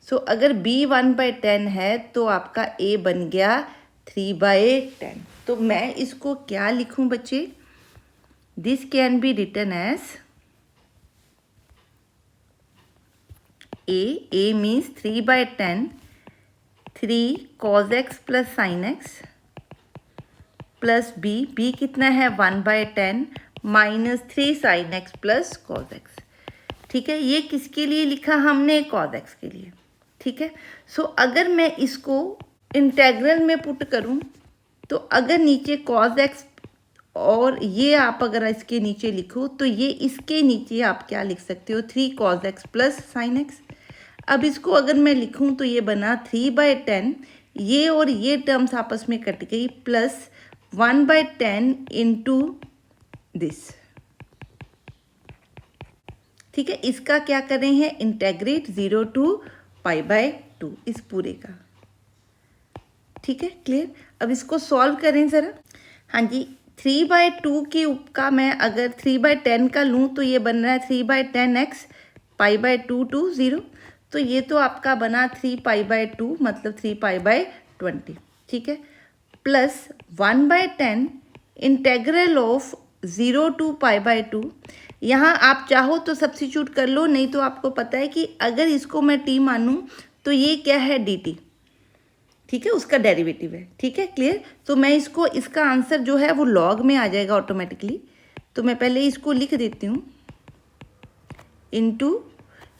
सो अगर b 1/10 है तो आपका a बन गया 3/10। तो मैं इसको क्या लिखूं बच्चे, this can be written as a means 3/10, 3 cos x plus sine x plus b कितना है 1/10 minus 3 sine x plus cos x। ठीक है, ये किसके लिए लिखा हमने, cos x के लिए। ठीक है, सो अगर मैं इसको इंटेग्रल में पुट करूं तो अगर नीचे cos x और ये आप अगर इसके नीचे लिखो तो ये इसके नीचे आप क्या लिख सकते हो, 3 cos x plus sine x। अब इसको अगर मैं लिखूं तो ये बना 3/10, ये और ये टर्म्स आपस में कट गई, प्लस 1/10 इंटू दिस। ठीक है, इसका क्या कर रहे हैं, इंटेग्रेट 0 to π/2 इस पूरे का। ठीक है, क्लियर। अब इसको सॉल्व करें ज़रा। हाँ जी, 3/2 के का मैं अगर 3/10 का लूँ तो ये बन रहा है 3/10x π/2 to 0। तो ये तो आपका बना 3π/2 मतलब 3π/20। ठीक है, प्लस 1/10 इंटेग्रल ऑफ 0 to π/2। यहाँ आप चाहो तो सब्स्टिट्यूट कर लो, नहीं तो आपको पता है कि अगर इसको मैं t मानूँ तो ये क्या है dt। ठीक है, उसका डेरिवेटिव है। ठीक है, क्लियर। तो मैं इसको, इसका आंसर जो है वो लॉग में आ जाएगा ऑटोमेटिकली। तो मैं पहले इसको लिख देती हूँ इनटू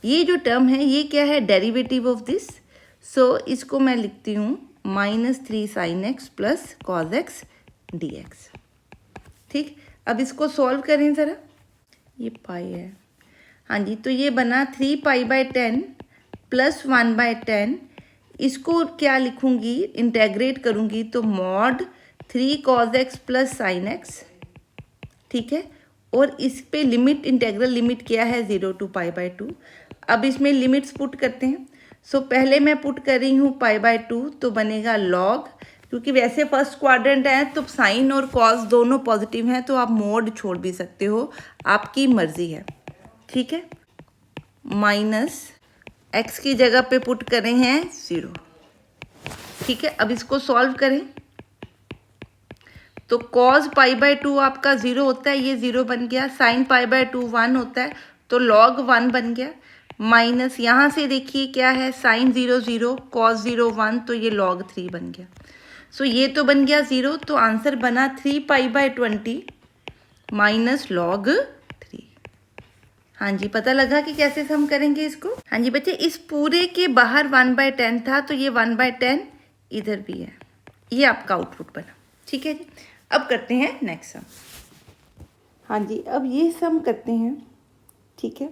ये जो टर्म है ये क्या है, डेरिवेटिव ऑफ दिस। सो इसको मैं लिखती हूँ -3 sin x plus cos x dx। ठीक, अब इसको सॉल्व करें ज़रा। ये पाई है, हाँ जी, तो ये बना 3π/10 प्लस 1/10। इसको क्या लिखूंगी, इंटेग्रेट करूंगी तो mod 3 cos x plus sine x। ठीक है, और इस पे लिमिट, इंटेग्रल लिमिट क्या है 0 to π/2। अब इसमें लिमिट्स पुट करते हैं। सो पहले मैं पुट कर रही हूँ π/2, तो बनेगा लॉग, क्योंकि वैसे फर्स्ट क्वाड्रेंट है तो साइन और कॉस दोनों पॉजिटिव हैं, तो आप मोड छोड़ भी सकते हो, आपकी मर्जी है। ठीक है, माइनस x की जगह पे पुट करें हैं 0। ठीक है, अब इसको सॉल्व करें तो cos π/2 आपका 0 होता है, ये 0 बन गया। sin π/2 1 होता है तो log 1 बन गया। माइनस यहाँ से देखिए क्या है, sin 0 0 cos 0 1, तो ये log 3 बन गया। सो ये तो बन गया 0, तो आंसर बना 3π/20 माइनस log 3। हाँ जी, पता लगा कि कैसे हम करेंगे इसको। हाँ जी बच्चे, इस पूरे के बाहर 1/10 था, तो ये 1/10 इधर भी है, ये आपका आउटपुट बना। ठीक है जी, अब करते हैं नेक्स्ट सम। हाँ जी, अब ये सम करते हैं। ठीक है,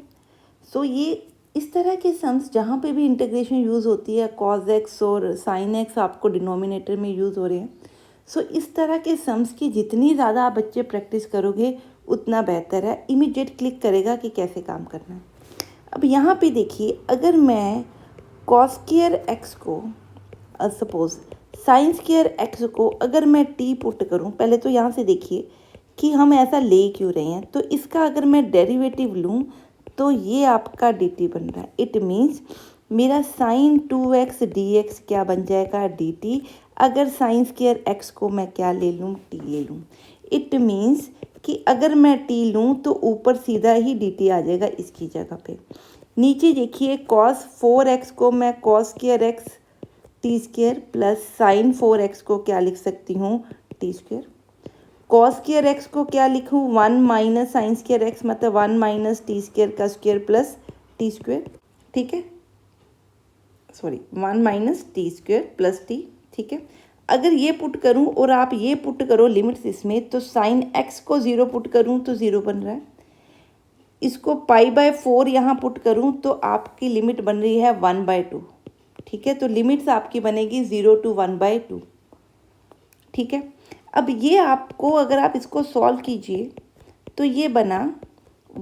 सो ये इस तरह के सम्स जहाँ पे भी इंटीग्रेशन यूज़ होती है, cos x और sin x आपको डिनोमिनेटर में यूज़ हो रहे हैं। सो इस तरह के सम्स की जितनी ज़्यादा आप बच्चे प्रैक्टिस करोगे उतना बेहतर है। इमीडिएट क्लिक करेगा कि कैसे काम करना है। अब यहाँ पे देखिए, अगर मैं cos स्क्वायर x को सपोज sin स्क्वायर x को अगर मैं t पुट करूँ, पहले तो यहाँ से देखिए कि हम ऐसा ले क्यों रहे हैं। तो इसका अगर मैं डेरिवेटिव लूँ तो ये आपका dt बन रहा है। इट मीन्स मेरा sin 2x dx क्या बन जाएगा, dt। अगर sin स्क्वायर x को मैं क्या ले लूँ, t ले लूँ। इट मीन्स कि अगर मैं t लूँ तो ऊपर सीधा ही dt आ जाएगा इसकी जगह पे। नीचे देखिए, cos 4x को मैं cos square x t square plus sin 4x को क्या लिख सकती हूँ, t square. cos square x को क्या लिखूँ, 1 माइनस साइन स्क्वायर x, मतलब 1 माइनस टी स्क्वायर का स्क्वायर प्लस टी स्क्वायर। ठीक है, sorry 1 minus t square plus T. ठीक है, अगर ये पुट करूँ और आप ये पुट करो लिमिट्स इसमें, तो साइन x को 0 पुट करूँ तो 0 बन रहा है। इसको π/4 यहाँ पुट करूँ तो आपकी लिमिट बन रही है 1/2। ठीक है, तो लिमिट्स आपकी बनेगी 0 to 1/2। ठीक है, अब ये आपको अगर आप इसको सॉल्व कीजिए तो ये बना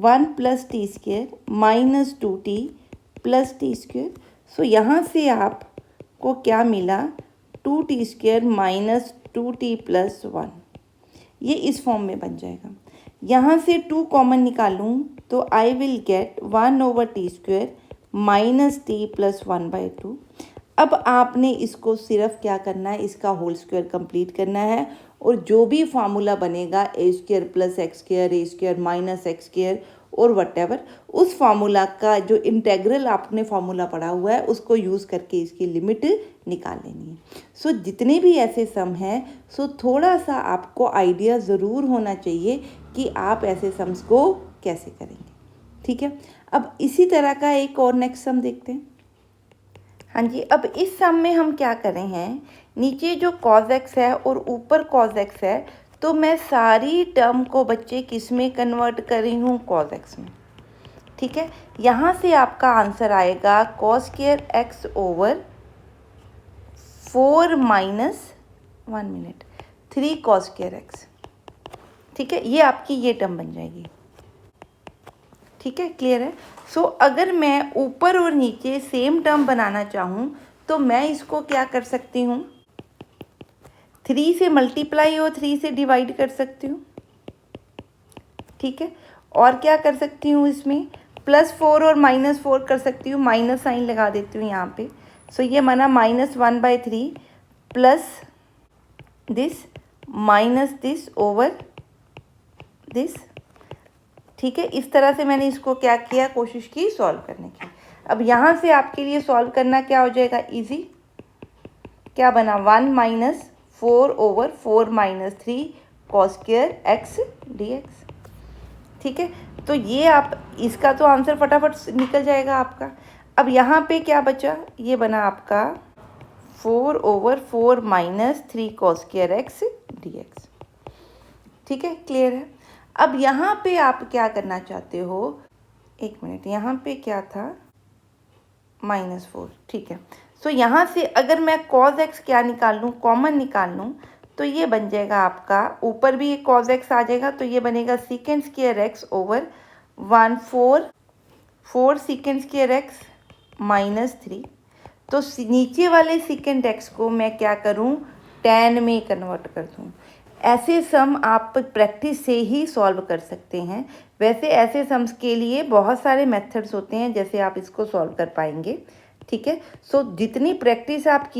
1 plus T square minus 2t plus T square. So यहाँ से आपको क्या मिला, 2t square minus 2t plus 1। ये इस फॉर्म में बन जाएगा। यहाँ से 2 कॉमन निकालूँ तो I will get 1/t square minus t plus 1/2। अब आपने इसको सिर्फ क्या करना है, इसका होल स्क्वायर कंप्लीट करना है, और जो भी फार्मूला बनेगा ए स्क्वायर प्लस एक्स स्क्वायर, ए स्क्वायर माइनस एक्स स्क्वायर और वटेवर, उस फार्मूला का जो इंटेग्रल आपने फार्मूला पढ़ा हुआ है उसको यूज़ करके इसकी लिमिट निकाल लेनी है। सो जितने भी ऐसे सम हैं, सो थोड़ा सा आपको आइडिया ज़रूर होना चाहिए कि आप ऐसे सम्स को कैसे करेंगे। ठीक है, अब इसी तरह का एक और नेक्स्ट सम देखते हैं। हाँ जी, अब इस सम में हम क्या करें हैं, नीचे जो cos x है और ऊपर cos x है, तो मैं सारी टर्म को बच्चे किस में कन्वर्ट कर रही हूँ, cos x में। ठीक है, यहाँ से आपका आंसर आएगा cos square x over 4 minus 1 minute 3 cos square x। ठीक है, ये आपकी ये टर्म बन जाएगी। ठीक है, क्लियर है। सो अगर मैं ऊपर और नीचे सेम टर्म बनाना चाहूँ तो मैं इसको क्या कर सकती हूँ, 3 से मल्टीप्लाई और 3 से डिवाइड कर सकती हूँ। ठीक है, और क्या कर सकती हूँ, इसमें +4 और -4 कर सकती हूँ, माइनस साइन लगा देती हूँ यहाँ पे। सो ये माना -1/3 plus this minus this over this. ठीक है, इस तरह से मैंने इसको क्या किया, कोशिश की सॉल्व करने की। अब यहाँ से आपके लिए सॉल्व करना क्या हो जाएगा, इजी। क्या बना, 1 minus 4 over 4 minus 3 cos square x dx। ठीक है, तो ये आप इसका तो आंसर फटाफट निकल जाएगा आपका। अब यहाँ पे क्या बचा, ये बना आपका 4 over 4 minus 3 cos square x dx। ठीक है, क्लियर है। अब यहाँ पे आप क्या करना चाहते हो, एक मिनट, यहाँ पे क्या था, -4। ठीक है, सो यहाँ से अगर मैं cos x क्या निकाल लूँ, कॉमन निकाल लूँ, तो ये बन जाएगा आपका, ऊपर भी एक cos x आ जाएगा, तो ये बनेगा second square x over 4 second square x minus 3। तो नीचे वाले सेकेंड x को मैं क्या करूँ, tan में कन्वर्ट कर दूँ। ऐसे सम आप प्रैक्टिस से ही सॉल्व कर सकते हैं। वैसे ऐसे सम्स के लिए बहुत सारे मेथड्स होते हैं जैसे आप इसको सॉल्व कर पाएंगे। ठीक है, सो जितनी प्रैक्टिस आप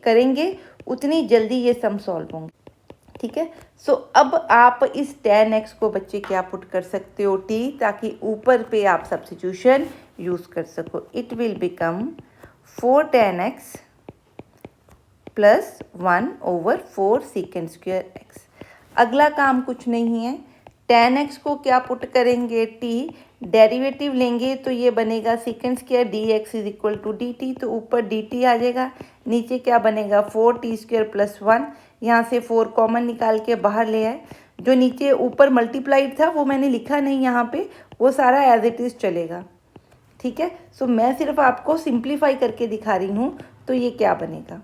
करेंगे उतनी जल्दी ये सम सॉल्व होंगे। ठीक है, सो अब आप इस tan x को बच्चे क्या पुट कर सकते हो, t, ताकि ऊपर पे आप सब्स्टिट्यूशन यूज़ कर सको। It will become 4 tan x plus 1/4 second square x. अगला काम कुछ नहीं है, tan x को क्या पुट करेंगे, t, डेरिवेटिव लेंगे तो ये बनेगा second square dx is equal to dt, तो ऊपर dt आ जाएगा, नीचे क्या बनेगा 4t स्क्वायर प्लस 1, यहाँ से 4 कॉमन निकाल के बाहर ले आए, जो नीचे ऊपर मल्टीप्लाइड था वो मैंने लिखा नहीं यहाँ पे, वो सारा एज इट इज़ चलेगा, ठीक है। सो मैं सिर्फ आपको सिंप्लीफाई करके दिखा रही हूँ, तो ये क्या बनेगा।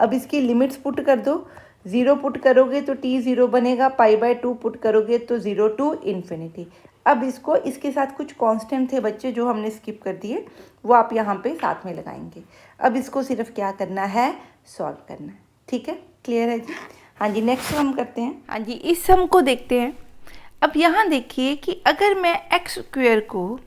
अब इसकी लिमिट्स पुट कर दो, 0 पुट करोगे तो t 0 बनेगा, π/2 पुट करोगे तो 0 टू इन्फिनिटी। अब इसको इसके साथ कुछ कांस्टेंट थे बच्चे जो हमने स्किप कर दिए, वो आप यहाँ पे साथ में लगाएंगे। अब इसको सिर्फ क्या करना है, सॉल्व करना है, ठीक है, क्लियर है जी। हाँ जी, नेक्स्ट सम करते हैं। हाँ जी, इस सम को देखते हैं। अब यहाँ देखिए कि अगर मैं एक्स स्क्वायर को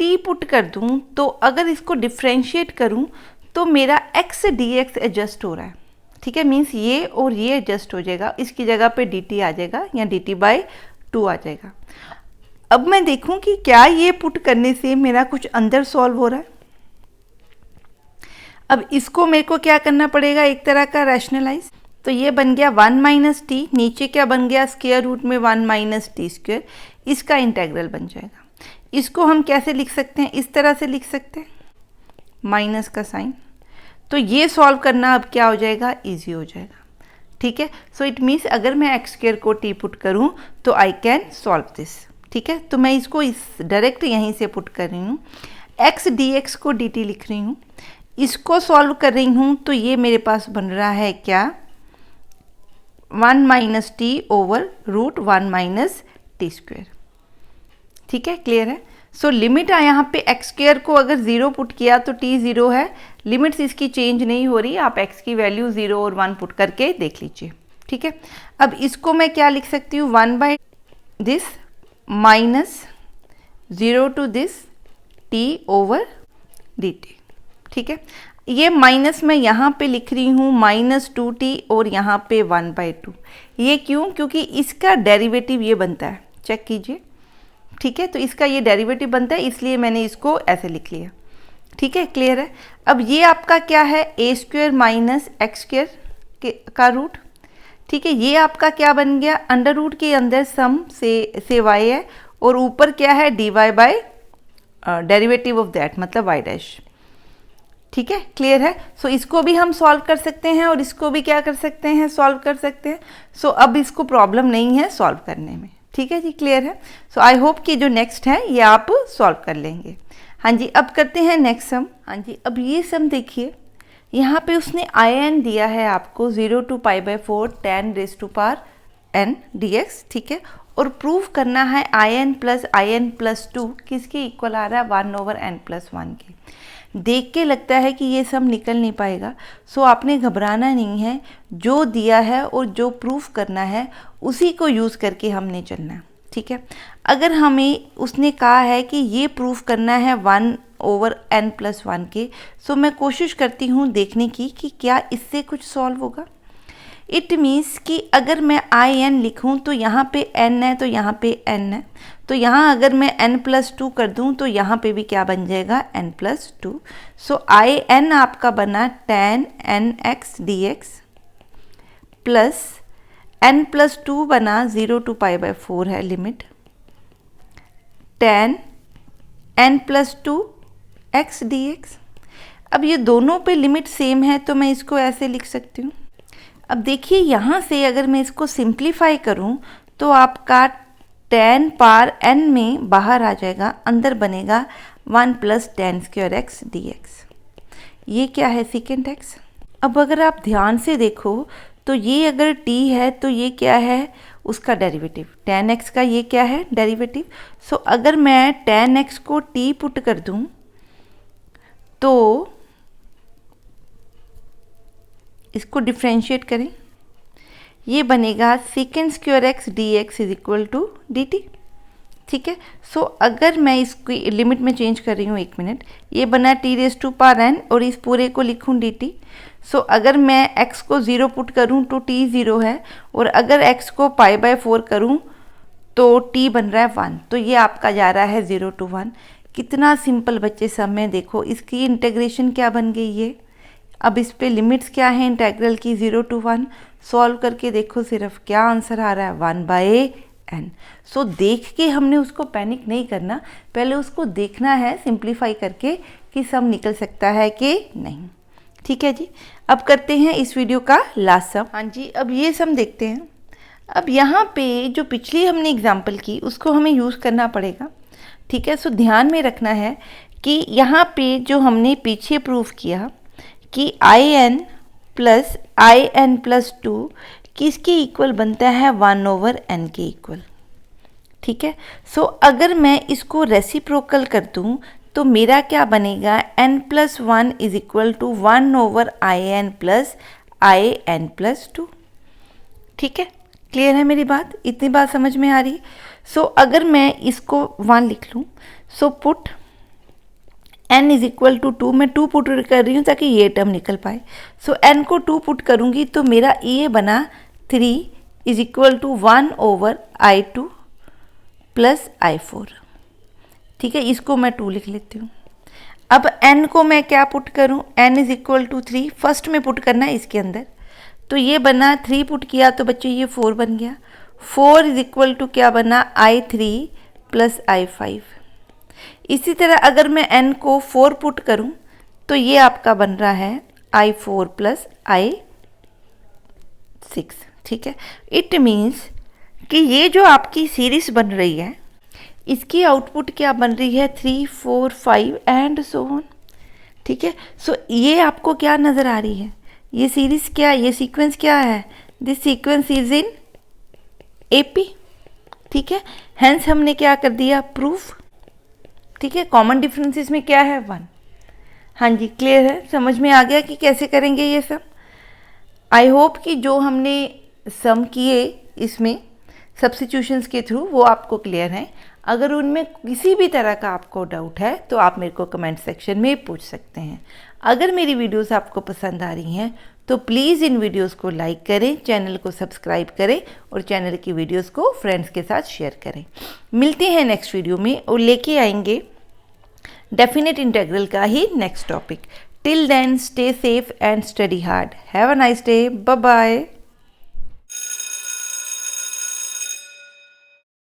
t पुट कर दूँ तो अगर इसको डिफ्रेंशिएट करूँ तो मेरा x dx एडजस्ट हो रहा है, ठीक है, मीन्स ये और ये एडजस्ट हो जाएगा, इसकी जगह पे dt आ जाएगा या dt/2 आ जाएगा। अब मैं देखूं कि क्या ये पुट करने से मेरा कुछ अंदर सॉल्व हो रहा है। अब इसको मेरे को क्या करना पड़ेगा, एक तरह का रैशनलाइज, तो ये बन गया 1 माइनस टी, नीचे क्या बन गया स्क्वायर रूट में 1 माइनस टी स्क्वायर, इसका इंटेग्रल बन जाएगा। इसको हम कैसे लिख सकते हैं, इस तरह से लिख सकते हैं, माइनस का साइन, तो ये सॉल्व करना अब क्या हो जाएगा, इजी हो जाएगा, ठीक है। सो इट मीन्स अगर मैं एक्स स्क्वायर को टी पुट करूँ तो आई कैन सॉल्व दिस, ठीक है। तो मैं इसको इस डायरेक्ट यहीं से पुट कर रही हूँ, एक्स डी एक्स को डी टी लिख रही हूँ, इसको सॉल्व कर रही हूँ, तो ये मेरे पास बन रहा है क्या, 1 minus t over root 1 minus t square, ठीक है, क्लियर है। सो लिमिट यहाँ पे एक्स स्क्वायर को अगर 0 पुट किया तो t 0 है, लिमिट्स इसकी चेंज नहीं हो रही, आप x की वैल्यू 0 और 1 पुट करके देख लीजिए, ठीक है। अब इसको मैं क्या लिख सकती हूँ, 1/this minus 0 to this t over dt, ठीक है। ये माइनस मैं यहाँ पे लिख रही हूँ -2t और यहाँ पे 1/2, ये क्यों, क्योंकि इसका डेरिवेटिव ये बनता है, चेक कीजिए, ठीक है, तो इसका ये डेरिवेटिव बनता है, इसलिए मैंने इसको ऐसे लिख लिया, ठीक है, क्लियर है। अब ये आपका क्या है, a square minus x square का रूट, ठीक है, ये आपका क्या बन गया, अंडर रूट के अंदर सम से y है और ऊपर क्या है dy by derivative of that, मतलब y डैश, ठीक है, क्लियर है। सो इसको भी हम सॉल्व कर सकते हैं और इसको भी क्या कर सकते हैं, सॉल्व कर सकते हैं। सो अब इसको प्रॉब्लम नहीं है सॉल्व करने में, ठीक है जी, क्लियर है। सो आई होप कि जो नेक्स्ट है ये आप सॉल्व कर लेंगे। हाँ जी, अब करते हैं नेक्स्ट सम। हाँ जी, अब ये सम देखिए, यहाँ पे उसने in दिया है आपको 0 to π/4 tan raised to power n dx, ठीक है, और प्रूव करना है in प्लस 2 किसके इक्वल आ रहा है, 1/n+1 के। देख के लगता है कि ये सब निकल नहीं पाएगा, सो आपने घबराना नहीं है, जो दिया है और जो प्रूफ करना है उसी को यूज़ करके हमने चलना है, ठीक है। अगर हमें उसने कहा है कि ये प्रूफ करना है 1/n+1 के, सो मैं कोशिश करती हूँ देखने की कि क्या इससे कुछ सॉल्व होगा। इट मीन्स कि अगर मैं in लिखूं तो यहाँ पे n है, तो यहाँ पे n है, तो यहाँ अगर मैं n+2 कर दूँ तो यहाँ पे भी क्या बन जाएगा, n+2। सो in आपका बना tan nx dx plus n+2 बना 0 to π/4 है limit, tan n+2 x dx। अब ये दोनों पे लिमिट सेम है तो मैं इसको ऐसे लिख सकती हूँ। अब देखिए यहाँ से अगर मैं इसको सिंप्लीफाई करूँ तो आपका tan पावर n में बाहर आ जाएगा, अंदर बनेगा 1 + tan स्क्वायर x dx। ये क्या है, सेकेंड x। अब अगर आप ध्यान से देखो तो ये अगर t है तो ये क्या है, उसका डेरिवेटिव, tan x का ये क्या है, डेरिवेटिव। सो अगर मैं tan x को t पुट कर दूँ तो इसको डिफ्रेंशिएट करें, ये बनेगा second square x dx is equal to dt, ठीक है। सो अगर मैं इसकी लिमिट में चेंज कर रही हूँ, 1 मिनट, ये बना t⁻n और इस पूरे को लिखूँ dt। सो अगर मैं x को 0 पुट करूँ तो t 0 है, और अगर x को π/4 करूँ तो t बन रहा है 1, तो ये आपका जा रहा है 0 to 1। कितना सिंपल बच्चे सब में देखो, इसकी इंटीग्रेशन क्या बन गई है, अब इस पे लिमिट्स क्या है इंटेग्रल की 0 to 1, सॉल्व करके देखो सिर्फ क्या आंसर आ रहा है 1/n। सो देख के हमने उसको पैनिक नहीं करना, पहले उसको देखना है सिंप्लीफाई करके कि सम निकल सकता है कि नहीं। ठीक है जी, अब करते हैं इस वीडियो का लास्ट सम। हाँ जी, अब ये सम देखते हैं। अब यहाँ पे जो पिछली हमने एग्जाम्पल की उसको हमें यूज़ करना पड़ेगा। ठीक है, सो ध्यान में रखना है कि यहाँ पे जो हमने पीछे प्रूफ किया कि in प्लस in प्लस 2 किसके इक्वल बनता है 1/n के इक्वल। ठीक है, सो अगर मैं इसको रेसिप्रोकल कर दूं तो मेरा क्या बनेगा n plus 1 is equal to 1/in plus in plus 2। ठीक है, क्लियर है मेरी बात, इतनी बात समझ में आ रही है। सो अगर मैं इसको 1 लिख लूँ, so put n is equal to 2, मैं 2 पुट कर रही हूँ ताकि ये टर्म निकल पाए। सो n को 2 पुट करूँगी तो मेरा ये बना 3 is equal to 1/i2 plus i4। ठीक है, इसको मैं 2 लिख लेती हूँ। अब n को मैं क्या पुट करूँ, n is equal to 3 first में पुट करना है इसके अंदर, तो ये बना 3 पुट किया तो बच्चे ये 4 बन गया। 4 इज इक्वल टू क्या बना i3 प्लस i5। इसी तरह अगर मैं n को 4 पुट करूं तो ये आपका बन रहा है i4 प्लस i6। ठीक है, इट मीन्स कि ये जो आपकी सीरीज बन रही है इसकी आउटपुट क्या बन रही है 3, 4, 5 एंड सो ऑन। ठीक है, सो ये आपको क्या नज़र आ रही है, ये सीरीज क्या, ये सीक्वेंस क्या है, this sequence is in AP। ठीक है, हेंस हमने क्या कर दिया प्रूफ। ठीक है, कॉमन डिफरेंसेस में क्या है 1। हाँ जी, क्लियर है, समझ में आ गया कि कैसे करेंगे ये सम। आई होप कि जो हमने सम किए इसमें सब्स्टिट्यूशंस के थ्रू वो आपको क्लियर है। अगर उनमें किसी भी तरह का आपको डाउट है तो आप मेरे को कमेंट सेक्शन में पूछ सकते हैं। अगर मेरी वीडियोस आपको पसंद आ रही हैं तो प्लीज़ इन वीडियोस को लाइक करें, चैनल को सब्सक्राइब करें और चैनल की वीडियोस को फ्रेंड्स के साथ शेयर करें। मिलते हैं नेक्स्ट वीडियो में और लेके आएंगे डेफिनेट इंटीग्रल का ही next topic. Till then stay safe and study hard. Have a nice day, bye bye.